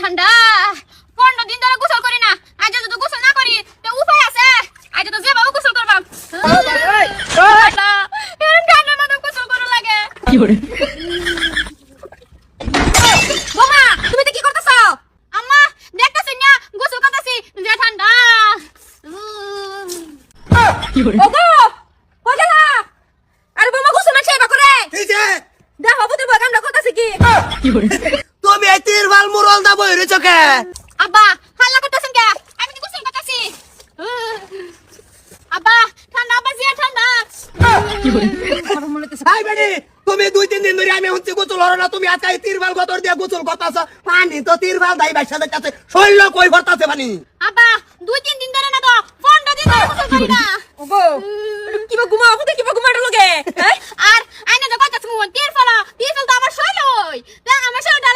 ঠান্ডা 15 দিন ধরে গোসল করি না। আজ যদি গোসল না করি তো উপায় আছে। আজ তো যেভাবে গোসল করবাম। ঠান্ডার মধ্যে গোসল করা লাগে। কি করে বোমা তুমি তো কি করতেছো? আম্মা দেখতেছ না গোসল করতেছি যে ঠান্ডা। কি করে ওগো কই গেলা? আরে বোমা গোসল না সেবা করে। এই যে দেখো বুঝি বাগানটা করতেছি কি? কি করে তুমি এই তিরবাল মুরল দা বই রইছো কে? আব্বা হাল্লা করতেছেন কে? আমি তো গোসল করতেছি। আব্বা ঠান্ডা আব্বা জিয়া ঠান্ডা। কি করে হাই বেডি তুমি 2-3 দিন ধরে আমি হচ্ছে গোসল হলো না, তুমি আজকে এই তিরবাল গতর দিয়ে গোসল করতাছ। পানি তো তিরবাল দাই বাইসা যাচ্ছে, শৈল কই ভরতাছে পানি। আব্বা 2-3 দিন ধরে না তো 15 দিন ধরে গোসল করি না। ওগো কিবা ঘুমাও কোথায় কিবা ঘুমাটা লগে হ্যাঁ আর আইনা যে কইতাছ মু তীর ফল তো আমার শৈল হই। তা আমার শৈলটা